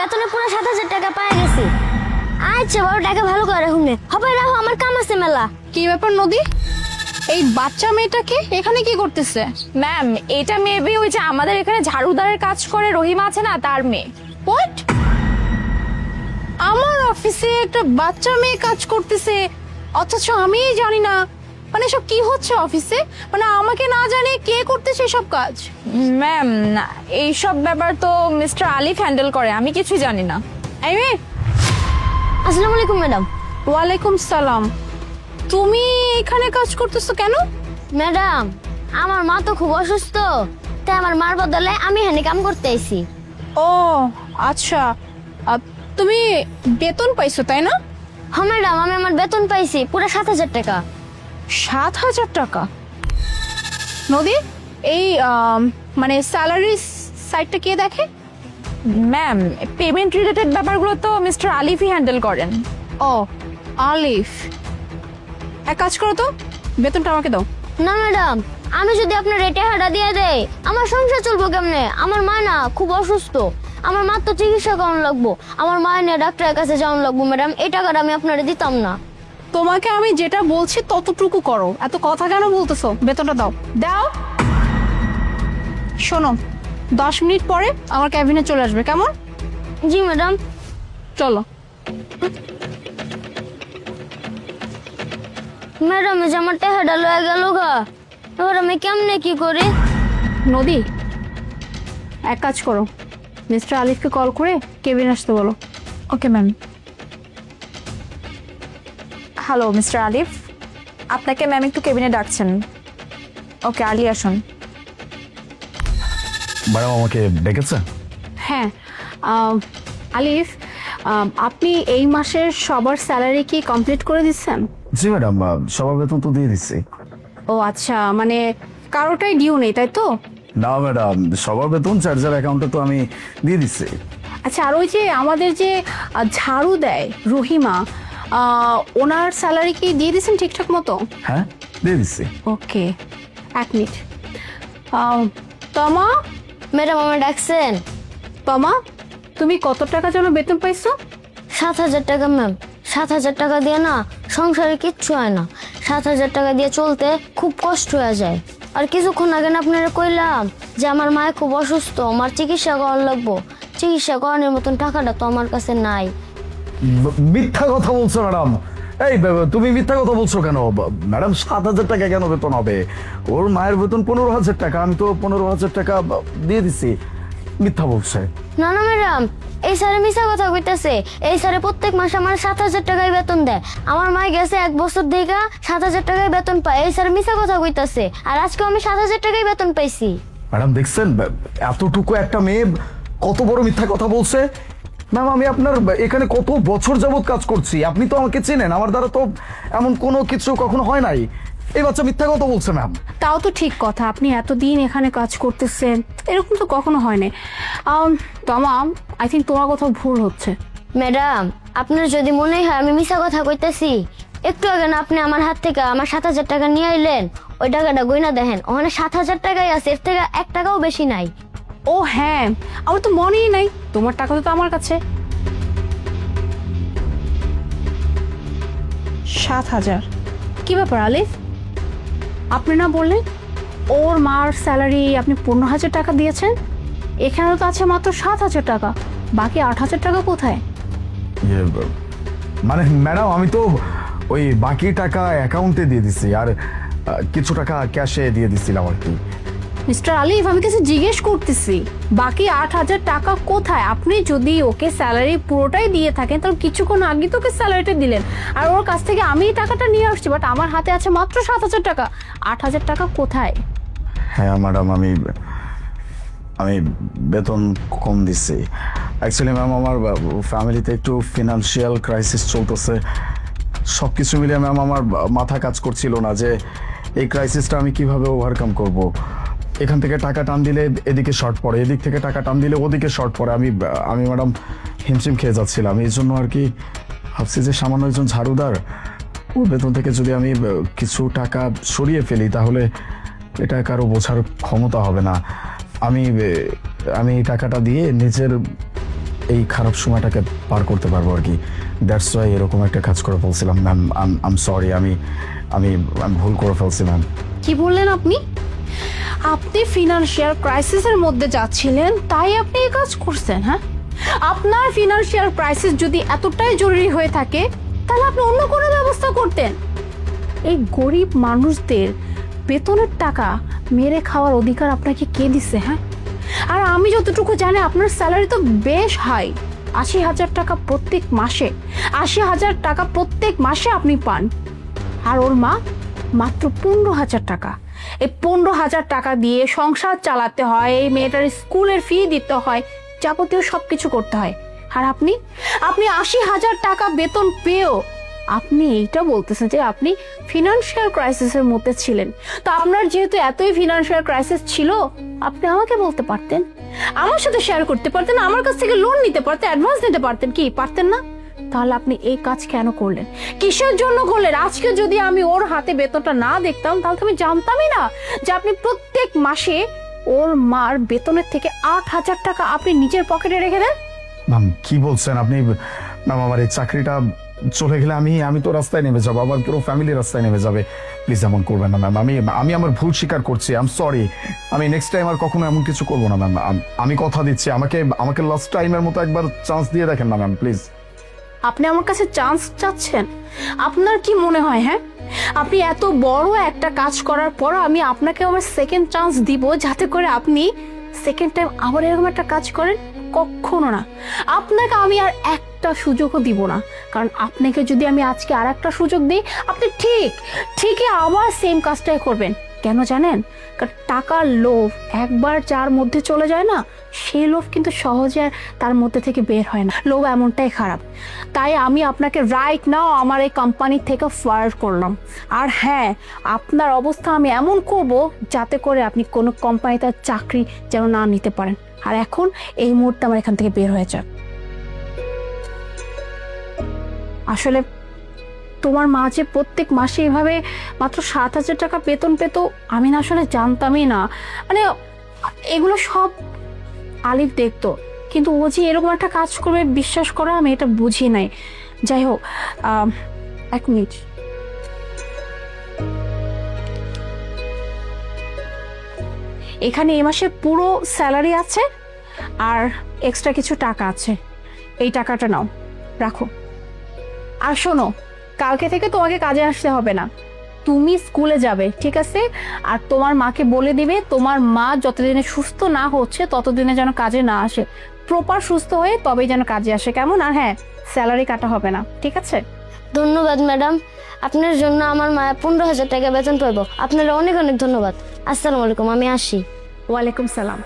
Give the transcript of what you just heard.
বেতনে পুরো 7,000 টাকা পাই গেছি। আচ্ছা বড় টাকা ভালো করে হুমনে হবে রাখো, আমার কাম আছে মেলা। কি ব্যাপার নদী, এই বাচ্চা মেয়েটাকে এখানে কি করতেছে? ম্যাম এটা মেবি ওই যে আমাদের এখানে ঝাড়ুদারের কাজ করে রহিমা আছে না, তার মেয়ে। হোয়াট? আমার অফিসে একটা বাচ্চা মেয়ে কাজ করতেছে অথচ আমি জানি না। মানে সব কি হচ্ছে অফিসে? মানে আমাকে না জানে কে করতেছে সব কাজ? ম্যাম এইসব ব্যাপার তো মিস্টার আলিফ হ্যান্ডেল করে, আমি কিছুই জানি না। এই মেয়ে, আসসালামু আলাইকুম ম্যাডাম। ওয়ালাইকুম সালাম। তুমি এখানে কাজ করতেছো কেন? ম্যাডাম আমার মা তো খুব অসুস্থ, তাই আমার মার বদলে আমি এখানে কাম করতে আইছি। ও আচ্ছা, তুমি বেতন পাইছো তাই না? হ্যাঁ ম্যাডাম, আমি আমার বেতন পাইছি পুরো 7,000 টাকা। 7,000 টাকা? নদী, এই মানে স্যালারি সাইডটা কে দেখে? ম্যাম পেমেন্ট রিলেটেড ব্যাপারগুলো তো মিস্টার আলিফই হ্যান্ডেল করেন। ও আলিফ, এক কাজ করো তো, বেতনটা আমাকে দাও। না ম্যাডাম, আমি যদি আপনার এই টাকাটা দিয়ে দেই আমার সংসার চলবো কেমনে? আমার মা না খুব অসুস্থ, আমার মা তো চিকিৎসা করানো লাগবো, আমার মা নিয়ে ডাক্তারের কাছে যাওয়ানো লাগবো। ম্যাডাম এই টাকাটা আমি আপনারে দিতাম না। তোমাকে আমি যেটা বলছি ততটুকু করো, এত কথা কেন বলতেছো? বেতনটা দাও। দাও। শোনো, 10 মিনিট পরে আমার ক্যাবিনে চলে আসবে, কেমন? জি ম্যাডাম। চলো। ম্যাডাম এই যে আমার টাকাটা লয়ে গেল গা, এবার আমি কেমনে কি করি? নদী, এক কাজ করো, মিস্টার আলিফকে কল করে কেবিনে আসতে বলো। Okay ma'am. হ্যালো মিস্টার আলিফ, আপনাকে ম্যাম একটু কেবিনে ডাকছেন। ওকে আলি আসুন। ম্যাডাম আমাকে ডেকেছে? হ্যাঁ, আলিফ, আপনি এই মাসের সবার স্যালারি কি কমপ্লিট করে দিচ্ছেন? জি ম্যাডাম, সবার বেতন তো দিয়ে দিচ্ছি। ও আচ্ছা, মানে কারোটাই ডিউ নেই তাই তো? না ম্যাডাম, সবার বেতন চার্জার অ্যাকাউন্টে তো আমি দিয়ে দিচ্ছি। আচ্ছা, আর ওই যে আমাদের যে ঝাড়ু দেয় রহিমা, ওনার স্যালারি কি দিয়ে দিচ্ছেন ঠিকঠাক মতো? হ্যাঁ দিয়ে দিচ্ছি। ওকে, এক মিনিট। তমা, ম্যাডাম আমার ডাকছেন? তমা, তুমি কত টাকা যেন বেতন পাইছো? 7,000 টাকা ম্যাম। 7,000 টাকা দিয়ে না সংসারে কিচ্ছু হয় না, 7,000 টাকা দিয়ে চলতে খুব কষ্ট হয়ে যায়। আর কিছুক্ষণ আগে না আপনারা কইলাম যে আমার মায়ের খুব অসুস্থ, আমার চিকিৎসা করার লাগবো, চিকিৎসা করানোর মতন টাকাটা তো আমার কাছে নাই। মিথ্যা কথা বলছো ম্যাডাম। এই তুমি মিথ্যা কথা বলছো কেন? ম্যাডাম 7,000 টাকা কেন বেতন হবে? ওর মায়ের বেতন 15,000 টাকা, আমি তো 15,000 টাকা দিয়ে দিচ্ছি। মিথ্যা বলছে। না না ম্যাডাম, এই স্যারে মিশা কথা কইতাছে। এই স্যারে প্রত্যেক মাসে আমার 7,000 টাকায় বেতন দেয়। আমার মা গেছে 1 বছর থেকে 7,000 টাকায় বেতন পায়। এই স্যারে মিশা কথা কইতাছে, আর আজকে আমি 7,000 টাকায় বেতন পাইছি। ম্যাডাম দেখছেন এতটুকু একটা মেয়ে কত বড় মিথ্যা কথা বলছে। ম্যাম আমি আপনার এখানে কত বছর যাবত কাজ করছি, আপনি তো আমাকে চেনেন, আমার দ্বারা তো এমন কোনো কিছু কখনো হয় নাই। এই বাচ্চা মিথ্যা কথা বলছে ম্যাম। তাও তো ঠিক কথা, আপনি এতদিন এখানে কাজ করতেছেন, এরকম তো কখনো হয় না। তমা, আই থিঙ্ক তোমার কোথাও ভুল হচ্ছে। ম্যাডাম আপনার যদি মনে হয় আমি মিশা কথা কইতাছি, একটু আগে না আপনি আমার হাত থেকে আমার 7,000 টাকা নিয়ে আইলেন, ওই টাকাটা গইনা দেখেন, ওখানে 7,000 টাকাই আছে, এর থেকে 1 টাকাও বেশি নাই। ও হ্যাঁ, আমার তো মনেই নাই, তোমার টাকা তো আমার কাছে। 7,000? কি ব্যাপার আলিফ, আপনি না বললেন ওর মার স্যালারি আপনি 15,000 টাকা দিয়েছেন? এখানেও তো আছে মাত্র 7,000 টাকা, বাকি 8,000 টাকা কোথায়? মানে ম্যাডাম আমি তো ওই বাকি টাকা অ্যাকাউন্টে দিয়ে দিছি, আর কিছু টাকা ক্যাশে দিয়ে দিছিলাম আর কি। মিস্টার আলিফ, আমি কিছু জিজ্ঞেস করতেছি, বাকি 8,000 টাকা কোথায়? আপনি যদি ওকে স্যালারি পুরোটাই দিয়ে থাকেন তাহলে কিছুক্ষণ আগে তো ওকে স্যালারিটা দিলেন, আর ওর কাছ থেকে আমি টাকাটা নিয়ে আসছি, বাট আমার হাতে আছে মাত্র 7,000 টাকা। 8,000 টাকা কোথায়? হ্যাঁ ম্যাডাম, আমি বেতন কম দিচ্ছি। অ্যাকচুয়ালি ম্যাম আমার ফ্যামিলিতে একটু ফিনান্সিয়াল ক্রাইসিস চলতেছে। সব কিছু মিলিয়ে ম্যাম আমার মাথা কাজ করছিল না যে এই ক্রাইসিসটা আমি কিভাবে ওভারকাম করব। এখান থেকে টাকা টান দিলে এদিকে শর্ট পড়ে, এদিক থেকে টাকা টান দিলে ওদিকে শর্ট পড়ে। আমি ম্যাডাম হিমশিম খেয়ে যাচ্ছিলাম। এই জন্য আর কি ভাবছি যে সামান্য একজন ঝাড়ুদার, ওর বেতন থেকে যদি আমি কিছু টাকা সরিয়ে ফেলি তাহলে এটা কারো বোঝার ক্ষমতা হবে না। আমি এই টাকাটা দিয়ে নিজের এই খারাপ সময়টাকে পার করতে পারবো আর কি। দ্যাটস ওয়াই এরকম একটা কাজ করে ফেলছিলাম ম্যাম। আম সরি, আমি আমি আমি ভুল করে ফেলছি ম্যাম। কি বললেন আপনি? আপনি ফিনান্সিয়াল ক্রাইসিসের মধ্যে যাচ্ছিলেন তাই আপনি এই কাজ করছেন? হ্যাঁ, আপনার ফিনান্সিয়াল ক্রাইসিস যদি এতটাই জরুরি হয়ে থাকে তাহলে আপনি অন্য কোনো ব্যবস্থা করতেন। এই গরিব মানুষদের বেতনের টাকা মেরে খাওয়ার অধিকার আপনাকে কে দিচ্ছে? হ্যাঁ, আর আমি যতটুকু জানি আপনার স্যালারি তো বেশ হাই, ৮০,০০০ টাকা প্রত্যেক মাসে। ৮০,০০০ টাকা প্রত্যেক মাসে আপনি পান, আর ওর মা মাত্র ১৫,০০০ টাকা। এই ১৫,০০০ টাকা দিয়ে সংসার চালাতে হয়, এই মেয়েটার স্কুলের ফি দিতে হয়, যাবতীয় সবকিছু করতে হয়। আর আপনি ৮০,০০০ টাকা বেতন পেয়েও আপনি এইটা বলতেছেন যে আপনি ফিনান্সিয়াল ক্রাইসিসের মধ্যে ছিলেন। তো আপনার যেহেতু এতই ফিনান্সিয়াল ক্রাইসিস ছিল, আপনি আমাকে বলতে পারতেন, আমার সাথে শেয়ার করতে পারতেন, আমার কাছ থেকে লোন নিতে পারতেন, অ্যাডভান্স নিতে পারতেন। কি পারতেন না? তাহলে আপনি এই কাজ কেন করলেন? কিসের জন্য করলেন? আজকে যদি আমি ওর হাতে বেতনটা না দেখতাম তাহলে তো আমি জানতামই না যে আপনি প্রত্যেক মাসে ওর মার বেতনের থেকে ৮,০০০ টাকা আপনি নিজের পকেটে রেখে দেন। ম্যাম কি বলছেন আপনি? ম্যাম আমার এই চাকরিটা চলে গেলে আমি তো রাস্তায় নেমে যাবো, আমার পুরো ফ্যামিলি রাস্তায় নেমে যাবে। প্লিজ এমন করবেন না ম্যাম। আমি আমার ভুল স্বীকার করছি। I am sorry. আমি নেক্সট টাইম আর কখনো এমন কিছু করবো না ম্যাম। আমি কথা দিচ্ছি, আমাকে লাস্ট টাইমের মতো একবার চান্স দিয়ে দেখেন না ম্যাম, প্লিজ। আপনি আমার কাছে চান্স চাচ্ছেন? আপনার কি মনে হয়? হ্যাঁ, আপনি এত বড় একটা কাজ করার পর আমি আপনাকে আমার সেকেন্ড চান্স দিব যাতে করে আপনি সেকেন্ড টাইম আবার এরকম একটা কাজ করেন? কখনো না। আপনাকে আমি আর একটা সুযোগও দিব না, কারণ আপনাকে যদি আমি আজকে আর একটা সুযোগ দিই আপনি ঠিকই আবার সেম কাজটাই করবেন। কেন জানেন? কারণ টাকার লোভ একবার যার মধ্যে চলে যায় না, সেই লোভ কিন্তু সহজে আর তার মধ্যে থেকে বের হয় না। লোভ এমনটাই খারাপ। তাই আমি আপনাকে রাইট নাও আমার এই কোম্পানি থেকে ফায়ার করলাম। আর হ্যাঁ, আপনার অবস্থা আমি এমন করব যাতে করে আপনি কোনো কোম্পানিতে চাকরি যেন না নিতে পারেন। আর এখন এই মুহূর্তে আমার এখান থেকে বের হয়ে যান। আসলে তোমার মা যে প্রত্যেক মাসে এভাবে মাত্র ৭,০০০ টাকা বেতন পেত আমি না আসলে জানতামই না। মানে এগুলো সব আলিফ দেখতো, কিন্তু ও যে এরকম একটা কাজ করবে বিশ্বাস করো আমি এটা বুঝি নাই। যাই হোক, ১ মিনিট। এখানে এই মাসে পুরো স্যালারি আছে আর এক্সট্রা কিছু টাকা আছে, এই টাকাটা নাও, রাখো। আর শোনো, কালকে থেকে তোমাকে কাজে আসতে হবে না, তুমি স্কুলে যাবে, ঠিক আছে? আর তোমার মাকে বলে দিবে তোমার মা যতদিনে সুস্থ না হচ্ছে ততদিনে যেন কাজে না আসে, প্রপার সুস্থ হয়ে তবেই যেন কাজে আসে, কেমন? আর হ্যাঁ, স্যালারি কাটা হবে না, ঠিক আছে? ধন্যবাদ ম্যাডাম, আপনার জন্য আমার মায়ের 15,০০০ টাকা বেতন পাবো। আপনারা অনেক অনেক ধন্যবাদ। আসসালামু আলাইকুম, আমি আসি। ওয়ালাইকুম সালাম।